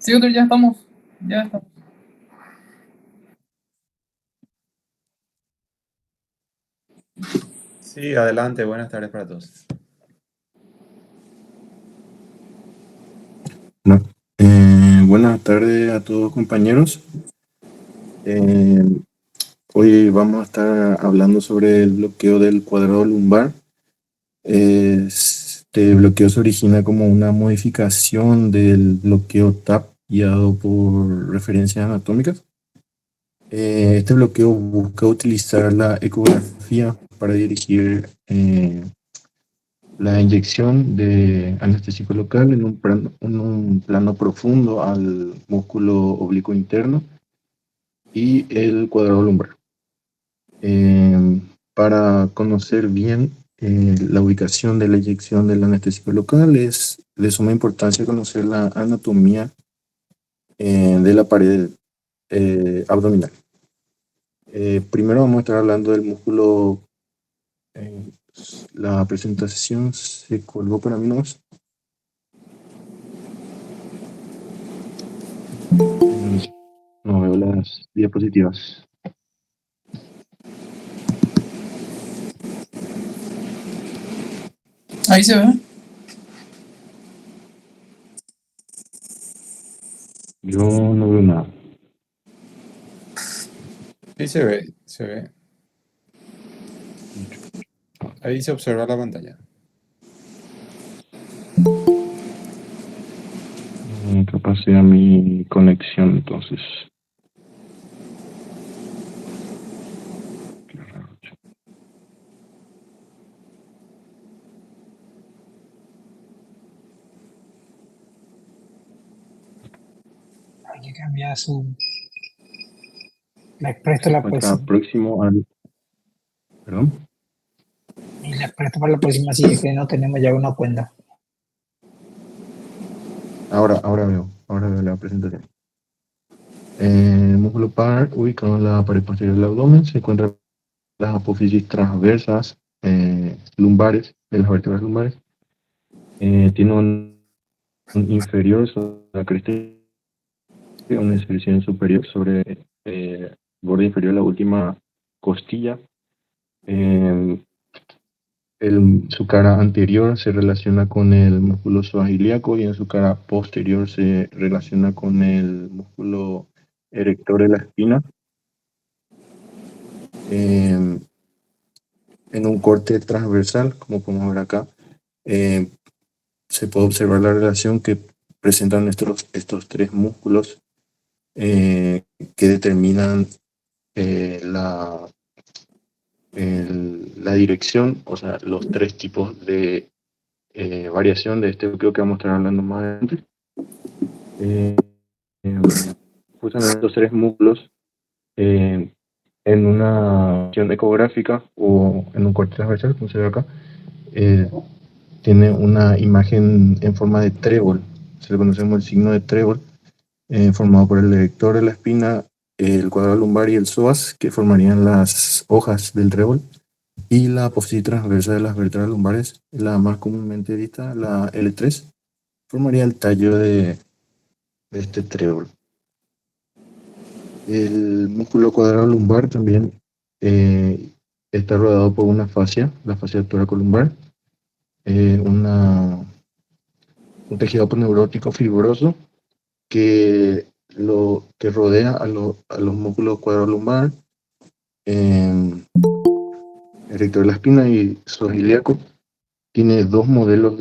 Sí, doctor, ya estamos. Ya estamos. Sí, adelante, buenas tardes para todos. No. Buenas tardes a todos compañeros. Eh, Hoy vamos a estar hablando sobre el bloqueo del cuadrado lumbar. Este bloqueo se origina como una modificación del bloqueo TAP guiado por referencias anatómicas. Este bloqueo busca utilizar la ecografía para dirigir la inyección de anestésico local en un plano profundo al músculo oblicuo interno y el cuadrado lumbar. Para conocer bien la ubicación de la inyección del anestésico local, es de suma importancia conocer la anatomía de la pared abdominal. Primero vamos a estar hablando del músculo. La presentación se colgó para mí nomás. No veo las diapositivas. Ahí se ve. Yo no veo nada. Sí, se ve, se ve. Ahí se observa la pantalla. Capaz sea mi conexión entonces. Qué raro. Hay que cambiar su. Les presto Se la encuentra próxima. próximo al. Perdón. Y les presto para la próxima, si es que no tenemos ya una cuenta. Ahora veo la presentación. El músculo par ubicado en la pared posterior del abdomen se encuentra las apófisis transversas lumbares, de las vértebras lumbares. Tiene un inferior sobre la cresta, una inserción superior sobre el borde inferior de la última costilla. Su cara anterior se relaciona con el músculo psoas ilíaco y en su cara posterior se relaciona con el músculo erector de la espina. En un corte transversal, como podemos ver acá, se puede observar la relación que presentan estos tres músculos que determinan la dirección, o sea, los tres tipos de variación de este bloqueo que vamos a estar hablando más adelante. Justamente estos tres músculos en una visión ecográfica o en un corte transversal, como se ve acá, tiene una imagen en forma de trébol. Se le conoce como el signo de trébol, formado por el erector de la espina, el cuadrado lumbar y el psoas, que formarían las hojas del trébol, y la apófisis transversa de las vértebras lumbares, la más comúnmente vista, la L3, formaría el tallo de este trébol. El músculo cuadrado lumbar también está rodeado por una fascia, la fascia toracolumbar, un tejido aponeurótico fibroso que rodea a los músculos cuadrolumbar, erector de la espina y psoas-ilíaco. Tiene eh, dos modelos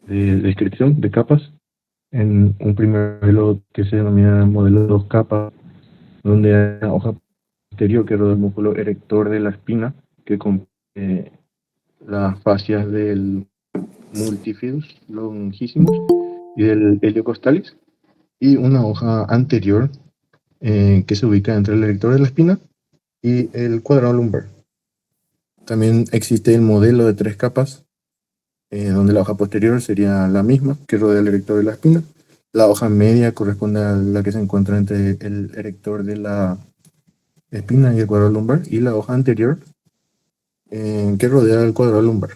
de descripción de capas. En un primer modelo que se denomina modelo de dos capas, donde hay una hoja posterior que rodea el músculo erector de la espina, que comprende las fascias del multifidus longissimus y del heliocostalis, y una hoja anterior que se ubica entre el erector de la espina y el cuadrado lumbar. También existe el modelo de tres capas, donde la hoja posterior sería la misma que rodea el erector de la espina. La hoja media corresponde a la que se encuentra entre el erector de la espina y el cuadrado lumbar, y la hoja anterior que rodea el cuadrado lumbar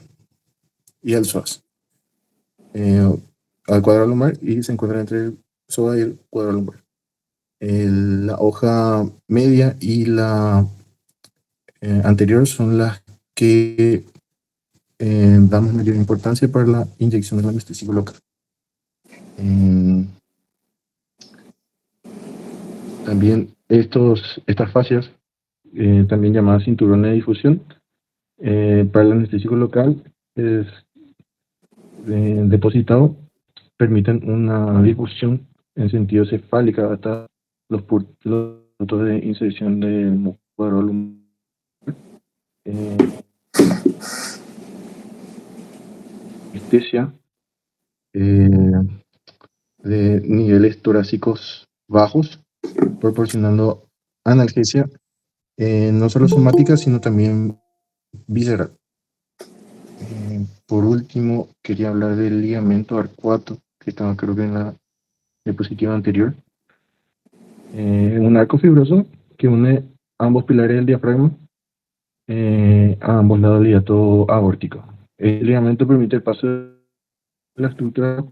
y el psoas. eh, al cuadrado lumbar y se encuentra entre el psoas y el cuadrado lumbar. La hoja media y la anterior son las que damos mayor importancia para la inyección del anestésico local. También estas fascias, también llamadas cinturones de difusión, para el anestésico local es depositado, permiten una difusión en sentido cefálica hasta los puntos de inserción del cuadro lumbar. Anestesia de niveles torácicos bajos, proporcionando analgesia no solo somática, sino también visceral. Por último, quería hablar del ligamento arcuato, que estaba creo que en la diapositiva anterior. Un arco fibroso que une ambos pilares del diafragma a ambos lados del hiato aórtico. El ligamento permite el paso de la estructura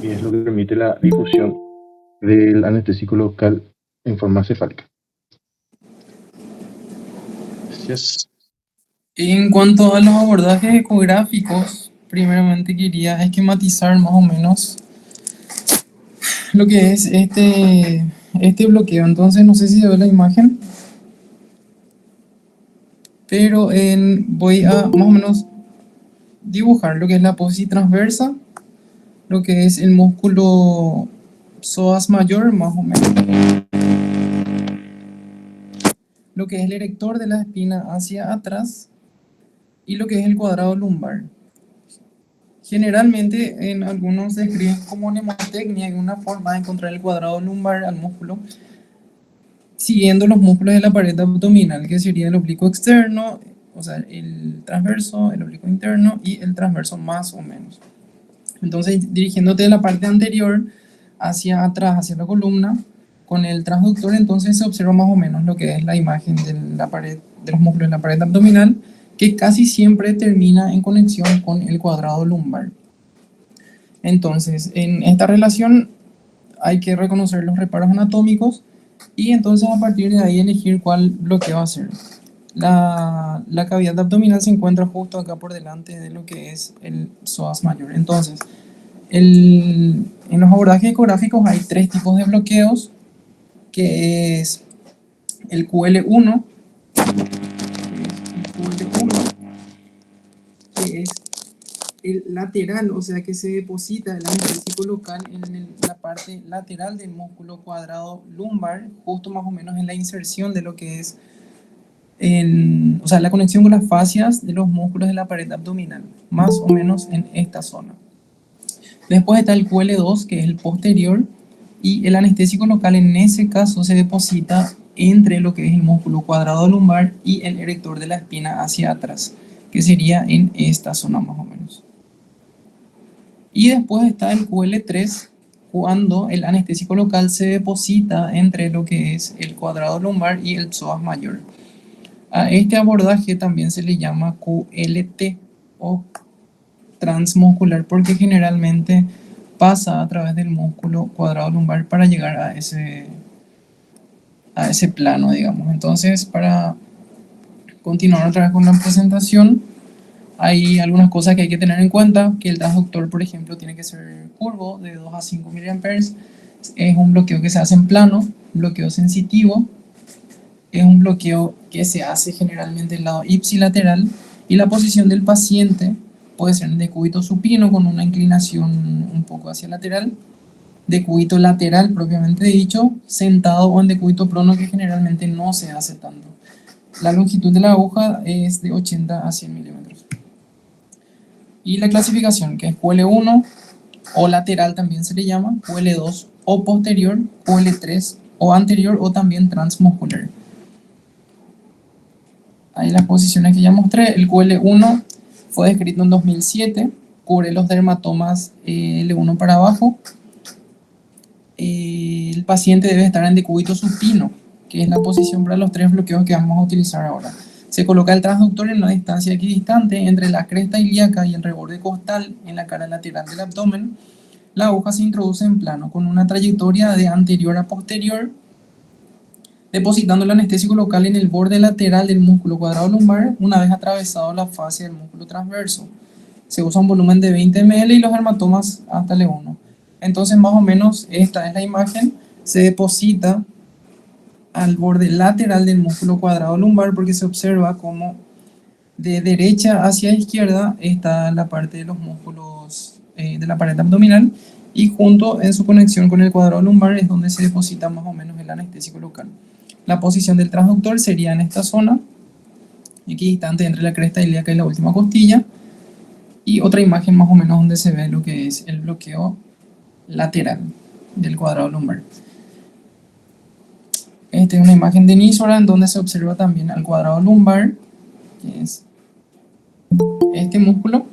y es lo que permite la difusión del anestésico local en forma cefálica. Gracias. En cuanto a los abordajes ecográficos, primeramente quería esquematizar más o menos lo que es este bloqueo. Entonces, no sé si se ve la imagen, pero voy a más o menos dibujar lo que es la apófisis transversa, lo que es el músculo psoas mayor, más o menos, lo que es el erector de la espina hacia atrás y lo que es el cuadrado lumbar. Generalmente en algunos se escriben como mnemotecnia, y una forma de encontrar el cuadrado lumbar al músculo siguiendo los músculos de la pared abdominal, que sería el oblicuo externo, o sea, el transverso, el oblicuo interno y el transverso más o menos. Entonces, dirigiéndote de la parte anterior hacia atrás, hacia la columna, con el transductor, entonces se observa más o menos lo que es la imagen de la pared, de los músculos de la pared abdominal, que casi siempre termina en conexión con el cuadrado lumbar. Entonces, en esta relación hay que reconocer los reparos anatómicos y entonces a partir de ahí elegir cuál bloqueo hacer. La cavidad abdominal se encuentra justo acá por delante de lo que es el psoas mayor. Entonces, en los abordajes ecográficos hay tres tipos de bloqueos, que es el QL1, que es el lateral, o sea que se deposita el anestésico local en la parte lateral del músculo cuadrado lumbar, justo más o menos en la inserción de lo que es o sea, la conexión con las fascias de los músculos de la pared abdominal, más o menos en esta zona. Después está el QL2, que es el posterior, y el anestésico local en ese caso se deposita entre lo que es el músculo cuadrado lumbar y el erector de la espina hacia atrás, que sería en esta zona más o menos. Y después está el QL3, cuando el anestésico local se deposita entre lo que es el cuadrado lumbar y el psoas mayor. A este abordaje también se le llama QLT o transmuscular, porque generalmente pasa a través del músculo cuadrado lumbar para llegar a ese plano, digamos. Entonces, para continuar otra vez con la presentación, hay algunas cosas que hay que tener en cuenta, que el transductor, por ejemplo, tiene que ser curvo, de 2 a 5 mA. Es un bloqueo que se hace en plano, bloqueo sensitivo. Es un bloqueo que se hace generalmente del lado ipsilateral, y la posición del paciente puede ser en decúbito supino con una inclinación un poco hacia lateral, decúbito lateral propiamente dicho, sentado, o en decúbito prono, que generalmente no se hace tanto. La longitud de la aguja es de 80 a 100 milímetros. Y la clasificación, que es QL1 o lateral también se le llama, QL2 o posterior, QL3 o anterior o también transmuscular. Ahí las posiciones que ya mostré. El QL1 fue descrito en 2007, cubre los dermatomas L1 para abajo. El paciente debe estar en decúbito supino, que es la posición para los tres bloqueos que vamos a utilizar ahora. Se coloca el transductor en una distancia equidistante entre la cresta ilíaca y el reborde costal en la cara lateral del abdomen. La aguja se introduce en plano con una trayectoria de anterior a posterior, depositando el anestésico local en el borde lateral del músculo cuadrado lumbar una vez atravesado la fascia del músculo transverso. Se usa un volumen de 20 ml y los hermatomas hasta L1. Entonces, más o menos, esta es la imagen. Se deposita al borde lateral del músculo cuadrado lumbar porque se observa como de derecha hacia izquierda está la parte de los músculos de la pared abdominal y junto en su conexión con el cuadrado lumbar es donde se deposita más o menos el anestésico local. La posición del transductor sería en esta zona, equidistante entre la cresta ilíaca y la última costilla. Y otra imagen más o menos donde se ve lo que es el bloqueo lateral del cuadrado lumbar. Esta es una imagen de Nisora en donde se observa también al cuadrado lumbar, que es este músculo,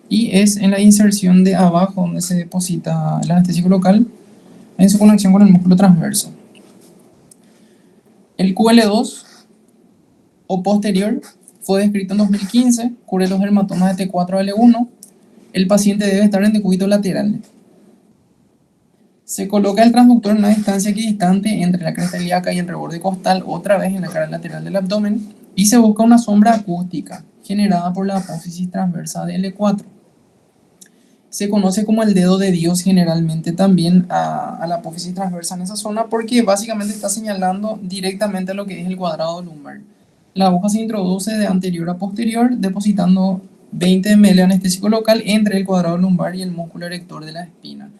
y es en la inserción de abajo donde se deposita el anestésico local en su conexión con el músculo transverso. El QL2 o posterior fue descrito en 2015, cubre los hermatomas de T4 a L1. El paciente debe estar en decúbito lateral. Se coloca el transductor en una distancia equidistante entre la cresta ilíaca y el reborde costal, otra vez en la cara lateral del abdomen, y se busca una sombra acústica generada por la apófisis transversa de L4. Se conoce como el dedo de Dios generalmente también a la apófisis transversa en esa zona porque básicamente está señalando directamente a lo que es el cuadrado lumbar. La aguja se introduce de anterior a posterior, depositando 20 ml de anestésico local entre el cuadrado lumbar y el músculo erector de la espina.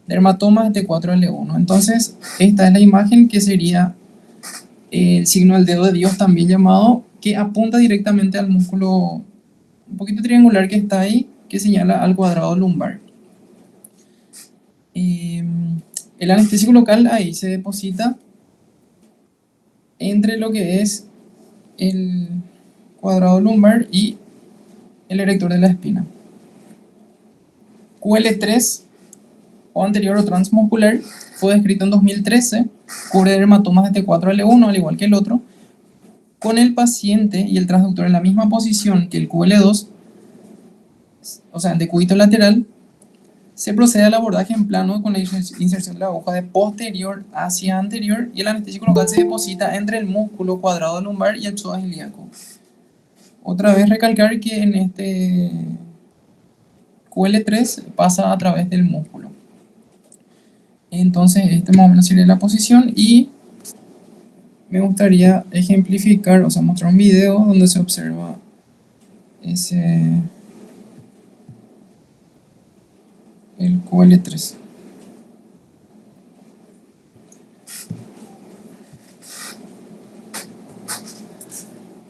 Dermatomas de T4L1. Entonces, esta es la imagen que sería el signo del dedo de Dios también llamado, que apunta directamente al músculo un poquito triangular que está ahí, que señala al cuadrado lumbar. El anestésico local ahí se deposita entre lo que es el cuadrado lumbar y el erector de la espina. QL3 o anterior o transmuscular fue descrito en 2013, cubre dermatomas de T4L1 al igual que el otro, con el paciente y el transductor en la misma posición que el QL2, o sea, en decúbito lateral. Se procede al abordaje en plano con la inserción de la aguja de posterior hacia anterior y el anestésico local se deposita entre el músculo cuadrado lumbar y el psoas ilíaco. Otra vez recalcar que en este QL3 pasa a través del músculo. Entonces, este más o menos sería la posición y me gustaría ejemplificar, o sea, mostrar un video donde se observa el QL3.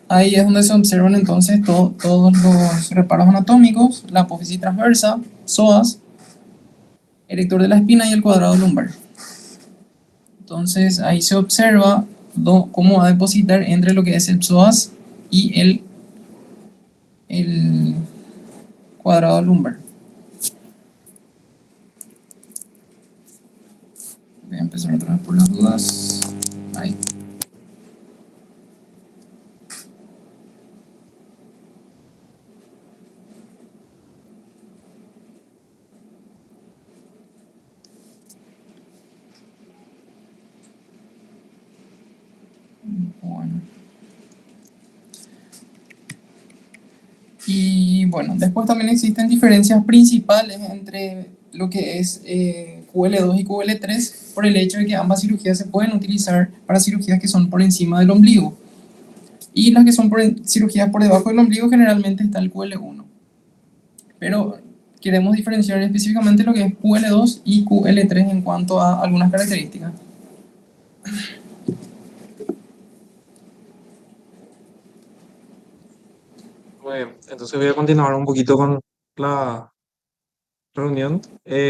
Ahí es donde se observan entonces todos los reparos anatómicos, la apófisis transversa, psoas, erector de la espina y el cuadrado lumbar. Entonces ahí se observa cómo va a depositar entre lo que es el psoas y el cuadrado lumbar. Voy a empezar otra vez por las dudas. Ahí. Bueno. Y bueno, después también existen diferencias principales entre lo que es QL2 y QL3 por el hecho de que ambas cirugías se pueden utilizar para cirugías que son por encima del ombligo. Y las que son cirugías por debajo del ombligo generalmente está el QL1. Pero queremos diferenciar específicamente lo que es QL2 y QL3 en cuanto a algunas características. Bueno, entonces voy a continuar un poquito con la reunión.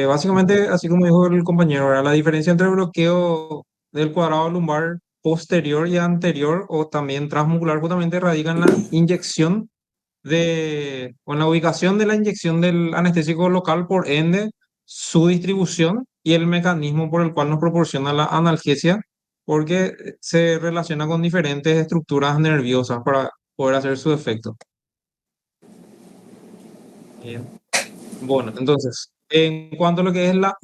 Básicamente, así como dijo el compañero, ¿verdad? La diferencia entre el bloqueo del cuadrado lumbar posterior y anterior o también transmuscular justamente radica en la inyección o en la ubicación de la inyección del anestésico local, por ende, su distribución y el mecanismo por el cual nos proporciona la analgesia porque se relaciona con diferentes estructuras nerviosas para poder hacer su efecto. Bien. Bueno, entonces, en cuanto a lo que es la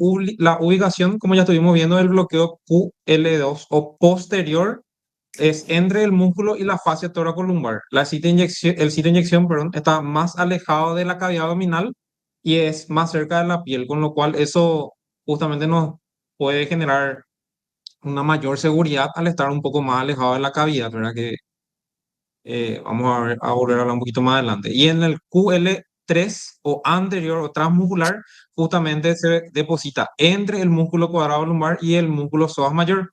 ubicación, como ya estuvimos viendo, el bloqueo QL2 o posterior es entre el músculo y la fascia toracolumbar. El sitio de inyección, perdón, está más alejado de la cavidad abdominal y es más cerca de la piel, con lo cual eso justamente nos puede generar una mayor seguridad al estar un poco más alejado de la cavidad, ¿verdad? Que vamos a volver a hablar un poquito más adelante. Y en el QL3 o anterior o transmuscular, justamente se deposita entre el músculo cuadrado lumbar y el músculo psoas mayor.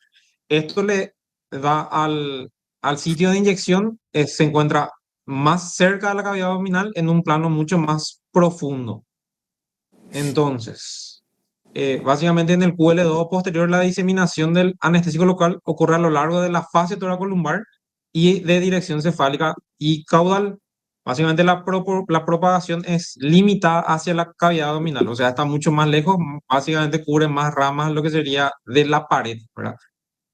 Esto le da al sitio de inyección, se encuentra más cerca de la cavidad abdominal en un plano mucho más profundo. Entonces, básicamente en el QL2 posterior, la diseminación del anestésico local ocurre a lo largo de la fascia toracolumbar y de dirección cefálica y caudal. Básicamente la propagación es limitada hacia la cavidad abdominal, o sea, está mucho más lejos, básicamente cubre más ramas, lo que sería de la pared, ¿verdad?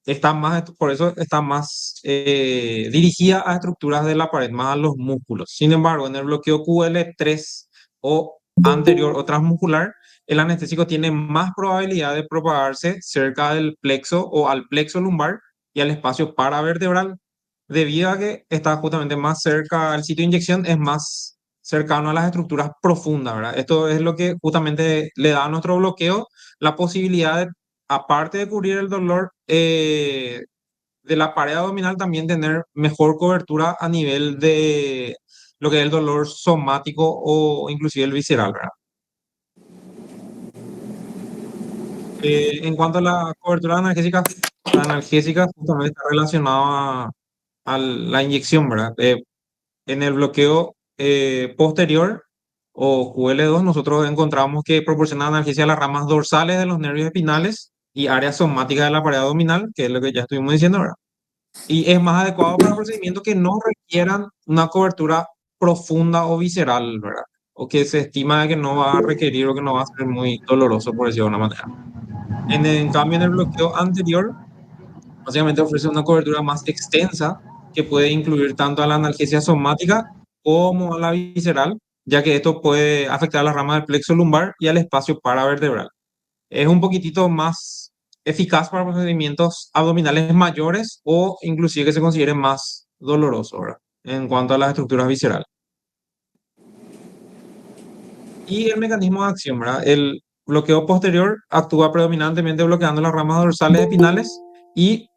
Está más, por eso está más dirigida a estructuras de la pared, más a los músculos. Sin embargo, en el bloqueo QL3 o anterior o transmuscular, el anestésico tiene más probabilidad de propagarse cerca del plexo o al plexo lumbar y al espacio paravertebral, debido a que está justamente más cerca al sitio de inyección, es más cercano a las estructuras profundas, ¿verdad? Esto es lo que justamente le da a nuestro bloqueo la posibilidad de, aparte de cubrir el dolor de la pared abdominal, también tener mejor cobertura a nivel de lo que es el dolor somático o inclusive el visceral, ¿verdad? En cuanto a la cobertura analgésica justamente está relacionada a la inyección, ¿verdad? En el bloqueo posterior o QL2, nosotros encontramos que proporciona analgesia a las ramas dorsales de los nervios espinales y áreas somáticas de la pared abdominal, que es lo que ya estuvimos diciendo, ¿verdad? Y es más adecuado para procedimientos que no requieran una cobertura profunda o visceral, ¿verdad? O que se estima que no va a requerir o que no va a ser muy doloroso, por decirlo de una manera. En cambio, en el bloqueo anterior, básicamente ofrece una cobertura más extensa que puede incluir tanto a la analgesia somática como a la visceral, ya que esto puede afectar a las ramas del plexo lumbar y al espacio paravertebral. Es un poquitito más eficaz para procedimientos abdominales mayores o inclusive que se considere más doloroso, ¿verdad? En cuanto a las estructuras viscerales. Y el mecanismo de acción, ¿verdad? El bloqueo posterior actúa predominantemente bloqueando las ramas dorsales espinales y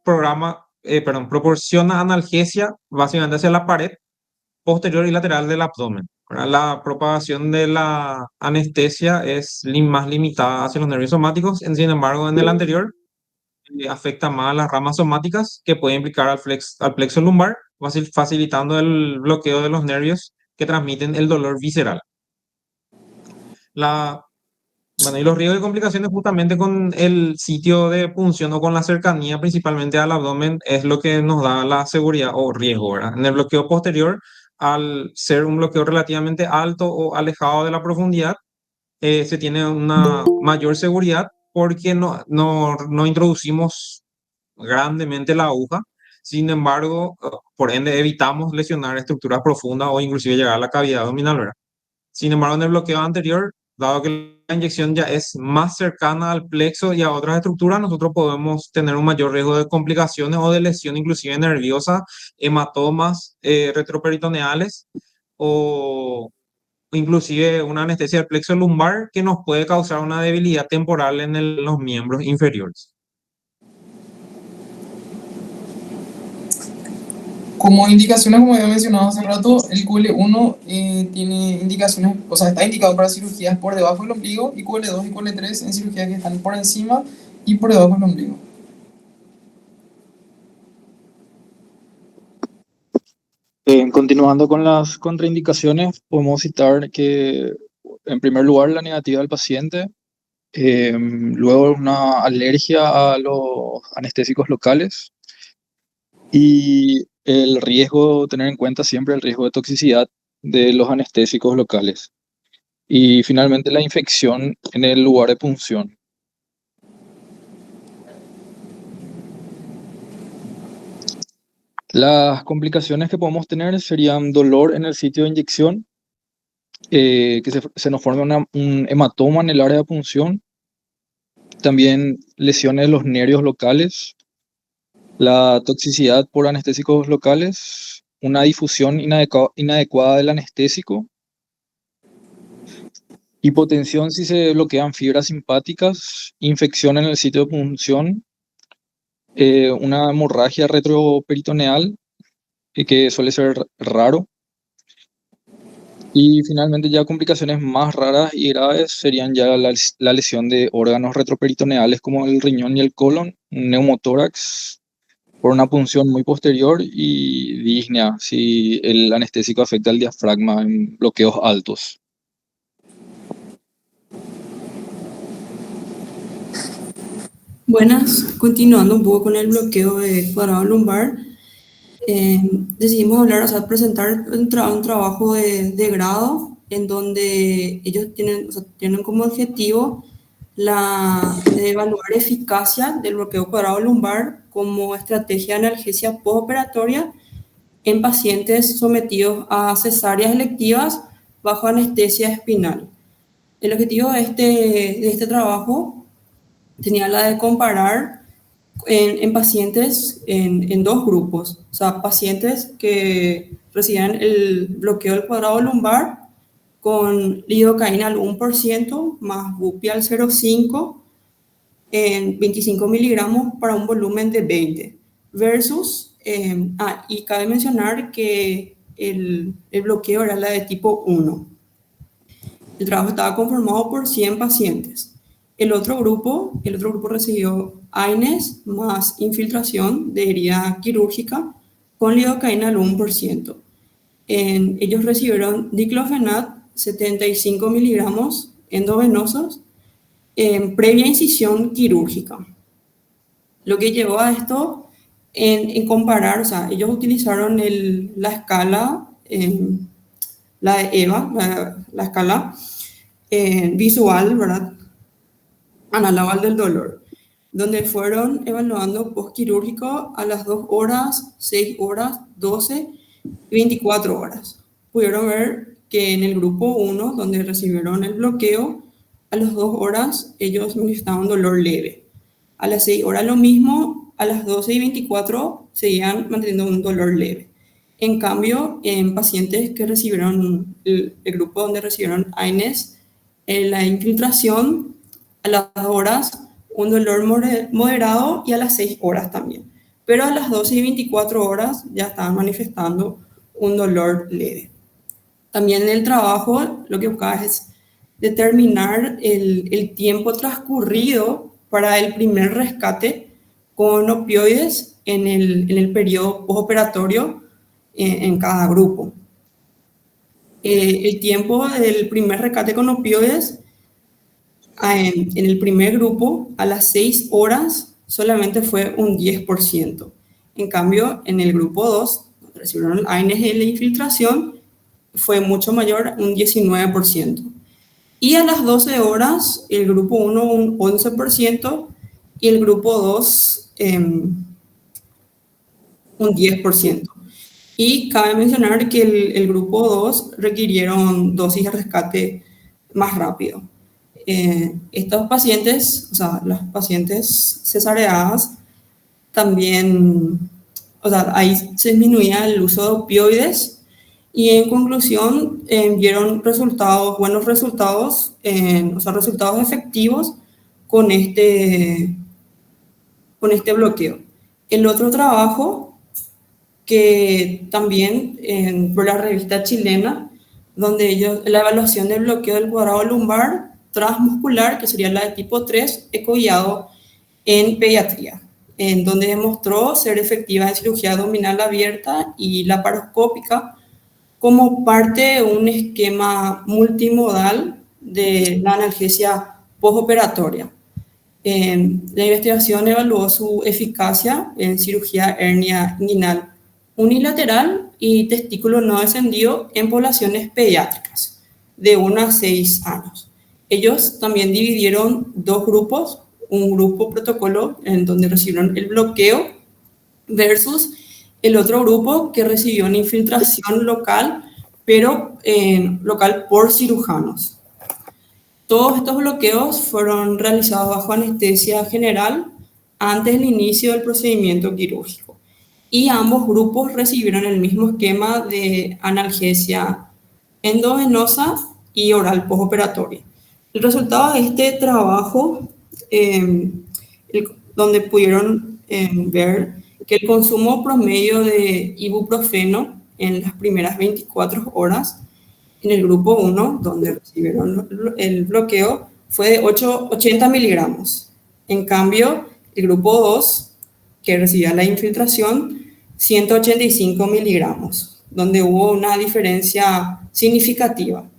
proporciona analgesia básicamente hacia la pared posterior y lateral del abdomen, ¿verdad? La propagación de la anestesia es más limitada hacia los nervios somáticos, sin embargo, en el anterior afecta más a las ramas somáticas que puede implicar al plexo lumbar, facilitando el bloqueo de los nervios que transmiten el dolor visceral. La, bueno, y los riesgos de complicaciones justamente con el sitio de punción o con la cercanía principalmente al abdomen es lo que nos da la seguridad o riesgo, ¿verdad? En el bloqueo posterior, al ser un bloqueo relativamente alto o alejado de la profundidad, se tiene una mayor seguridad porque no introducimos grandemente la aguja. Sin embargo, por ende evitamos lesionar estructuras profundas o inclusive llegar a la cavidad abdominal, ¿verdad? Sin embargo, en el bloqueo anterior, dado que la inyección ya es más cercana al plexo y a otras estructuras, nosotros podemos tener un mayor riesgo de complicaciones o de lesión inclusive nerviosa, hematomas retroperitoneales o inclusive una anestesia del plexo lumbar que nos puede causar una debilidad temporal en los miembros inferiores. Como indicaciones, como había mencionado hace rato, el QL1 tiene indicaciones, o sea, está indicado para cirugías por debajo del ombligo, y QL2 y QL3 en cirugías que están por encima y por debajo del ombligo. Continuando con las contraindicaciones, podemos citar que, en primer lugar, la negativa del paciente, luego una alergia a los anestésicos locales y el riesgo, tener en cuenta siempre el riesgo de toxicidad de los anestésicos locales. Y finalmente la infección en el lugar de punción. Las complicaciones que podemos tener serían dolor en el sitio de inyección, que se nos forme un hematoma en el área de punción, también lesiones de los nervios locales, la toxicidad por anestésicos locales, una difusión inadecuada del anestésico, hipotensión si se bloquean fibras simpáticas, infección en el sitio de punción, una hemorragia retroperitoneal, que suele ser raro. Y finalmente ya complicaciones más raras y graves serían ya la lesión de órganos retroperitoneales como el riñón y el colon, un neumotórax por una punción muy posterior y disnea si el anestésico afecta al diafragma en bloqueos altos. Buenas, continuando un poco con el bloqueo de cuadrado lumbar, decidimos hablar, o sea, presentar un trabajo de grado en donde ellos tienen, o sea, tienen como objetivo de evaluar eficacia del bloqueo cuadrado lumbar como estrategia de analgesia postoperatoria en pacientes sometidos a cesáreas electivas bajo anestesia espinal. El objetivo de este trabajo tenía la de comparar en pacientes en dos grupos, o sea, pacientes que recibían el bloqueo del cuadrado lumbar con lidocaína al 1% más bupi al 0,5 en 25 miligramos para un volumen de 20 versus, y cabe mencionar que el bloqueo era la de tipo 1. El trabajo estaba conformado por 100 pacientes. El otro grupo recibió AINES más infiltración de herida quirúrgica con lidocaína al 1%. Ellos recibieron diclofenac 75 miligramos endovenosos previa incisión quirúrgica. Lo que llevó a esto en comparar, o sea, ellos utilizaron la escala, la de EVA, la escala visual, ¿verdad? Análoga al del dolor, donde fueron evaluando postquirúrgico a las 2 horas, 6 horas, 12 y 24 horas. Pudieron ver que en el grupo 1, donde recibieron el bloqueo, a las 2 horas ellos manifestaban dolor leve. A las 6 horas lo mismo, a las 12 y 24 seguían manteniendo un dolor leve. En cambio, en pacientes que recibieron, el grupo donde recibieron AINES, en la infiltración, a las 2 horas un dolor moderado y a las 6 horas también. Pero a las 12 y 24 horas ya estaban manifestando un dolor leve. También en el trabajo lo que buscaba es determinar el tiempo transcurrido para el primer rescate con opioides en el periodo postoperatorio en cada grupo. El tiempo del primer rescate con opioides en el primer grupo a las 6 horas solamente fue un 10%. En cambio, en el grupo 2, donde recibieron el AINES y la infiltración, fue mucho mayor, un 19%. Y a las 12 horas, el grupo 1 un 11% y el grupo 2 un 10%. Y cabe mencionar que el grupo 2 requirieron dosis de rescate más rápido. Estos pacientes, o sea, las pacientes cesareadas, también, o sea, ahí se disminuía el uso de opioides y en conclusión vieron buenos resultados, o sea, resultados efectivos con este bloqueo. El otro trabajo que también por la revista chilena, donde la evaluación del bloqueo del cuadrado lumbar transmuscular, que sería la de tipo 3, ecoguiado en pediatría, en donde demostró ser efectiva en cirugía abdominal abierta y laparoscópica como parte de un esquema multimodal de la analgesia postoperatoria. La investigación evaluó su eficacia en cirugía hernia inguinal unilateral y testículo no descendido en poblaciones pediátricas de 1 a 6 años. Ellos también dividieron dos grupos, un grupo protocolo en donde recibieron el bloqueo versus el otro grupo que recibió una infiltración local, pero local por cirujanos. Todos estos bloqueos fueron realizados bajo anestesia general antes del inicio del procedimiento quirúrgico y ambos grupos recibieron el mismo esquema de analgesia endovenosa y oral postoperatoria. El resultado de este trabajo, donde pudieron ver que el consumo promedio de ibuprofeno en las primeras 24 horas en el grupo 1, donde recibieron el bloqueo, fue de 80 miligramos. En cambio, el grupo 2, que recibía la infiltración, 185 miligramos, donde hubo una diferencia significativa.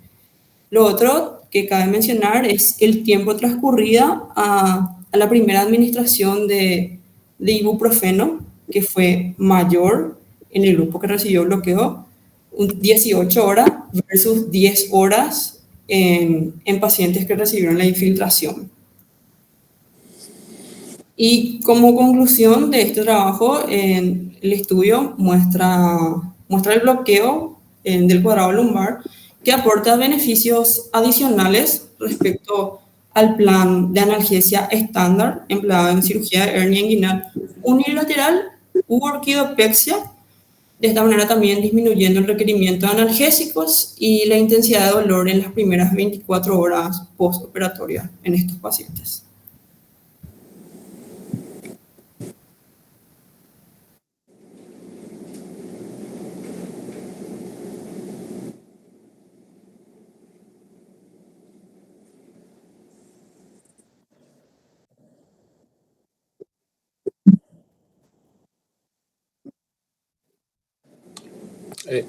Lo otro que cabe mencionar es el tiempo transcurrido a la primera administración de ibuprofeno, que fue mayor en el grupo que recibió bloqueo, 18 horas versus 10 horas en pacientes que recibieron la infiltración. Y como conclusión de este trabajo, el estudio muestra el bloqueo del cuadrado lumbar, que aporta beneficios adicionales respecto al plan de analgesia estándar empleado en cirugía de hernia inguinal unilateral u orquidopexia, de esta manera también disminuyendo el requerimiento de analgésicos y la intensidad de dolor en las primeras 24 horas postoperatorias en estos pacientes.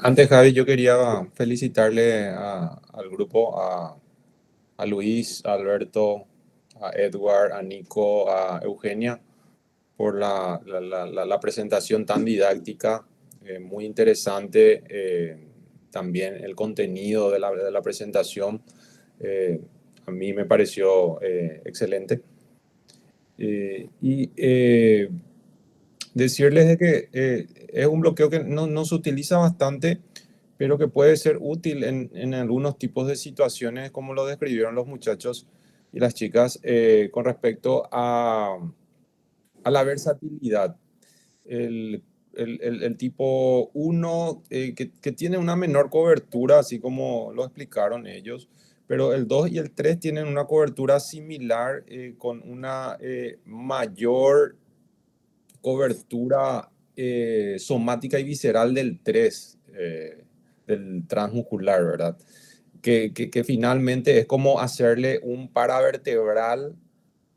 Antes, Javi, yo quería felicitarle al grupo, a Luis, a Alberto, a Edward, a Nico, a Eugenia, por la presentación tan didáctica, muy interesante. También el contenido de la presentación a mí me pareció excelente. Decirles de que es un bloqueo que no se utiliza bastante, pero que puede ser útil en algunos tipos de situaciones, como lo describieron los muchachos y las chicas, con respecto a la versatilidad. El tipo 1 que tiene una menor cobertura, así como lo explicaron ellos, pero el 2 y el 3 tienen una cobertura similar, con una mayor cobertura somática y visceral del 3, del transmuscular, ¿verdad? Que finalmente es como hacerle un paravertebral,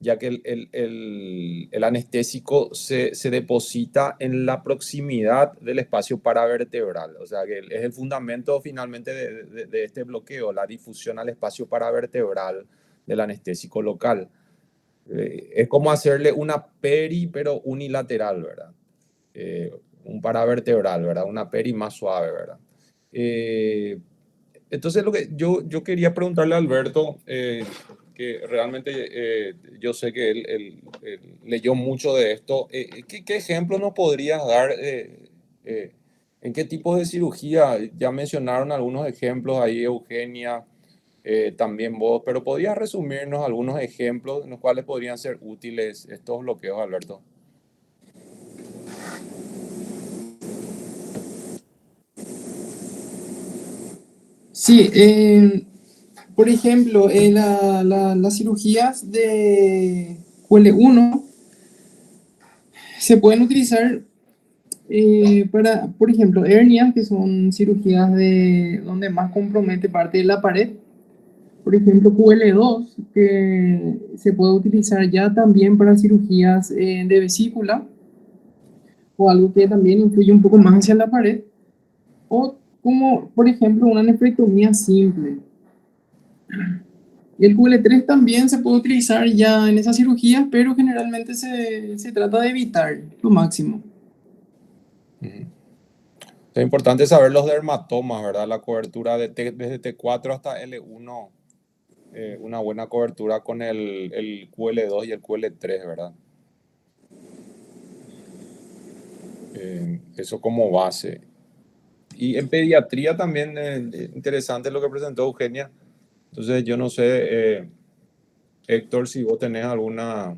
ya que el anestésico se deposita en la proximidad del espacio paravertebral. O sea, que es el fundamento finalmente de este bloqueo, la difusión al espacio paravertebral del anestésico local. Es como hacerle una peri, pero unilateral, ¿verdad? Un paravertebral, ¿verdad? Una peri más suave, ¿verdad? Entonces, lo que yo quería preguntarle a Alberto, que realmente yo sé que él leyó mucho de esto. ¿Qué ejemplo nos podrías dar? ¿En qué tipo de cirugía? Ya mencionaron algunos ejemplos ahí, Eugenia, también vos, pero ¿podrías resumirnos algunos ejemplos en los cuales podrían ser útiles estos bloqueos, Alberto? Sí, por ejemplo, las cirugías de QL1 se pueden utilizar para, por ejemplo, hernias, que son cirugías donde más compromete parte de la pared. Por ejemplo, QL2, que se puede utilizar ya también para cirugías de vesícula, o algo que también influye un poco más hacia la pared, o como, por ejemplo, una nefrectomía simple. Y el QL3 también se puede utilizar ya en esas cirugías, pero generalmente se trata de evitar lo máximo. Ujú. Es importante saber los dermatomas, ¿verdad? La cobertura desde T4 hasta L1, una buena cobertura con el QL2 y el QL3, ¿verdad? Eso como base. Y en pediatría también interesante lo que presentó Eugenia. Entonces yo no sé, Héctor, si vos tenés alguna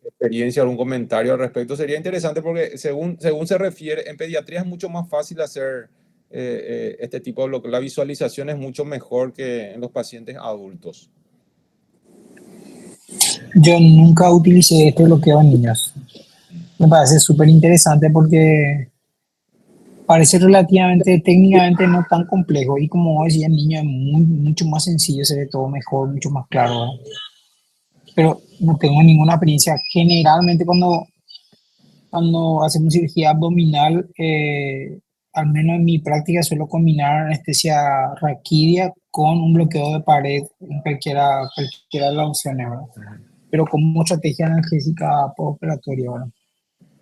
experiencia, algún comentario al respecto, sería interesante porque según se refiere, en pediatría es mucho más fácil hacer este tipo de bloqueo. La visualización es mucho mejor que en los pacientes adultos. Yo nunca utilicé este bloqueo en niños. Me parece súper interesante porque parece relativamente, técnicamente no tan complejo y como decía el niño es mucho más sencillo, se ve todo mejor, mucho más claro, ¿verdad? Pero no tengo ninguna experiencia. Generalmente cuando hacemos cirugía abdominal, al menos en mi práctica suelo combinar anestesia raquidia con un bloqueo de pared en cualquiera de las opciones, ¿verdad? Pero como estrategia analgésica postoperatoria, ¿verdad?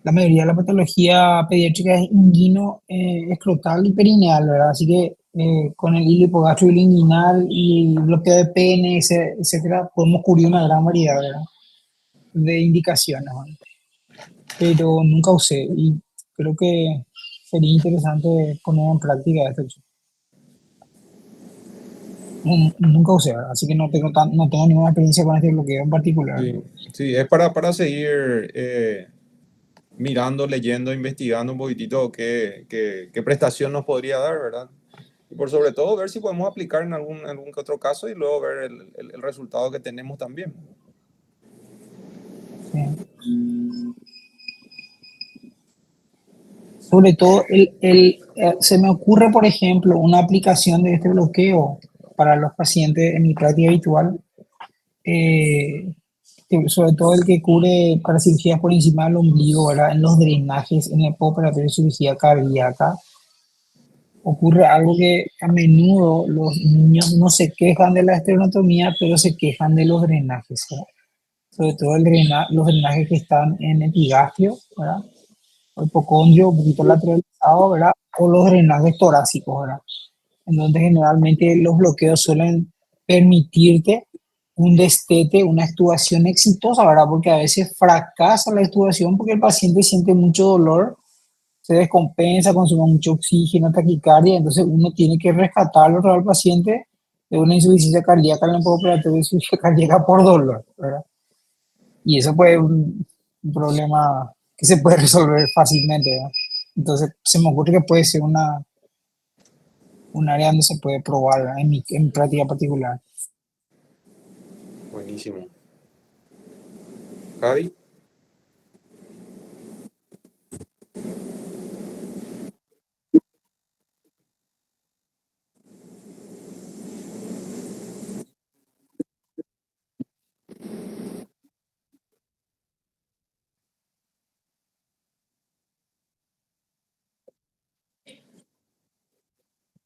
La mayoría de la patología pediátrica es inguino, escrotal y perineal, ¿verdad? Así que con el hilo hipogástrico inguinal y bloqueo de pene, etcétera, podemos cubrir una gran variedad, ¿verdad?, de indicaciones, ¿verdad? Pero nunca usé y creo que sería interesante poner en práctica esto. Nunca usé, ¿verdad? Así que no tengo ninguna experiencia con este bloqueo en particular. Sí, sí, es para seguir mirando, leyendo, investigando un poquitito qué prestación nos podría dar, ¿verdad? Y por sobre todo ver si podemos aplicar en algún que otro caso y luego ver el resultado que tenemos también. Sí. Sobre todo, se me ocurre, por ejemplo, una aplicación de este bloqueo para los pacientes en mi práctica habitual, eh, sobre todo el que cubre para cirugías por encima del ombligo, ¿verdad? En los drenajes, en el postoperatorio de cirugía cardíaca, ocurre algo que a menudo los niños no se quejan de la esterotomía, pero se quejan de los drenajes, ¿verdad? Sobre todo los drenajes que están en epigastrio, ¿verdad?, o hipocondrio, un poquito lateralizado, ¿verdad? O los drenajes torácicos, ¿verdad? En donde generalmente los bloqueos suelen permitirte un destete, una extubación exitosa, ¿verdad? Porque a veces fracasa la extubación porque el paciente siente mucho dolor, se descompensa, consume mucho oxígeno, taquicardia, entonces uno tiene que rescatarlo al paciente de una insuficiencia cardíaca en el postoperatorio, insuficiencia cardíaca por dolor, ¿verdad? Y eso puede ser un problema que se puede resolver fácilmente, ¿verdad? Entonces, se me ocurre que puede ser un área donde se puede probar, ¿verdad?, en mi práctica particular. Buenísimo. Javi.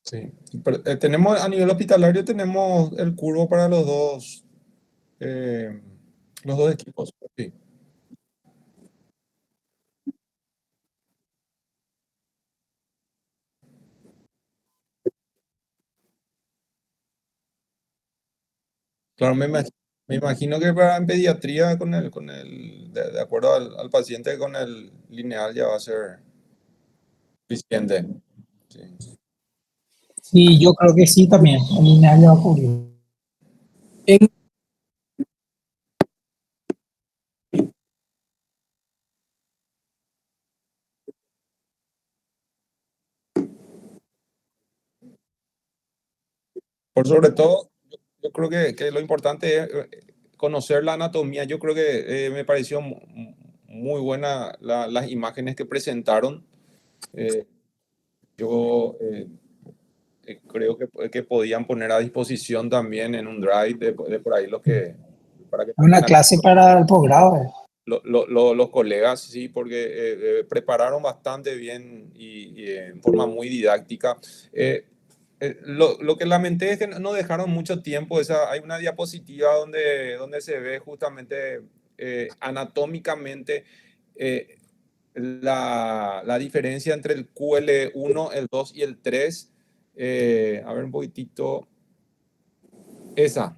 Sí. Pero, tenemos a nivel hospitalario tenemos el curvo para eh, los dos equipos. Sí. Claro, me imagino que para en pediatría de acuerdo al paciente con el lineal ya va a ser suficiente. Sí. Sí, yo creo que sí también, el lineal va a cubrir. En- Por sobre todo, yo creo que lo importante es conocer la anatomía. Yo creo que me pareció muy buena las imágenes que presentaron. Eh, yo creo que podían poner a disposición también en un drive de por ahí para que Una tengan clase para el posgrado, ¿verdad? los colegas, sí, porque prepararon bastante bien y en forma muy didáctica. Lo que lamenté es que no dejaron mucho tiempo. Hay una diapositiva donde se ve justamente anatómicamente eh, la diferencia entre el QL1, el 2 y el 3. A ver un poquitito. Esa.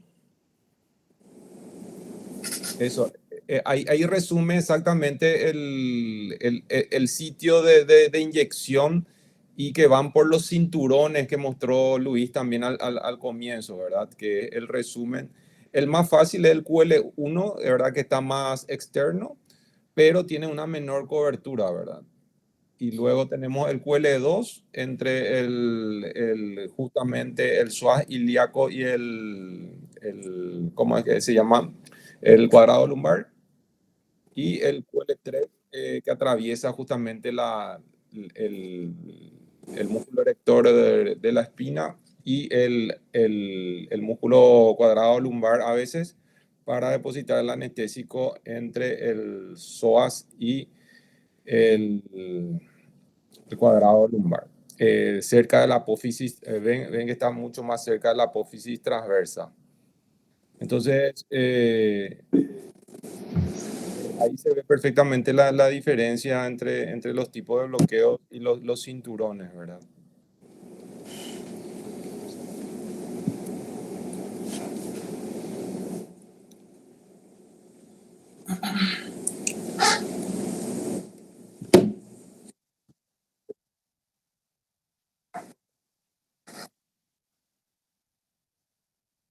Eso. ahí resume exactamente el sitio de inyección y que van por los cinturones que mostró Luis también al comienzo, ¿verdad? Que el resumen, el más fácil es el QL1, de verdad que está más externo, pero tiene una menor cobertura, ¿verdad? Y luego tenemos el QL2 entre justamente el psoas ilíaco y ¿cómo es que se llama? El cuadrado lumbar. Y el QL3 que atraviesa justamente el, el músculo erector de la espina y el músculo cuadrado lumbar a veces para depositar el anestésico entre el psoas y el cuadrado lumbar. Cerca de la apófisis, ven que está mucho más cerca de la apófisis transversa. Entonces, ahí se ve perfectamente la diferencia entre los tipos de bloqueos y los cinturones, ¿verdad?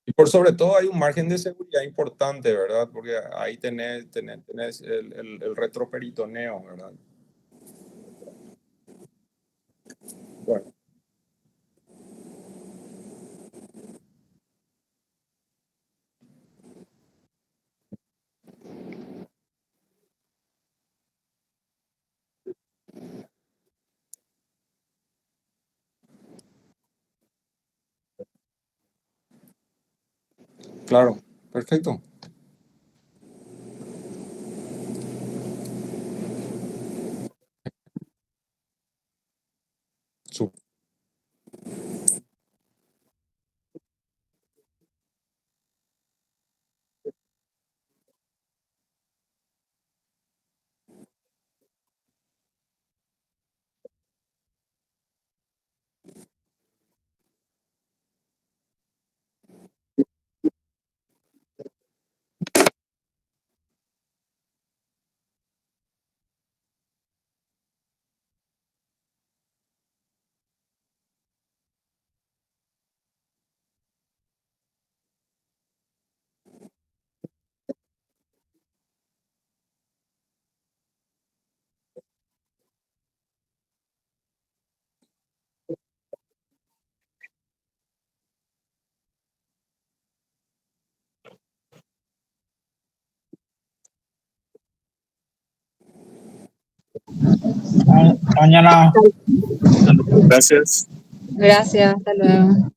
Y por sobre todo hay un margen de seguridad importante, ¿verdad? Porque ahí tenés el retroperitoneo, ¿verdad? Bueno, claro, perfecto. Súper. Mañana. Gracias, hasta luego.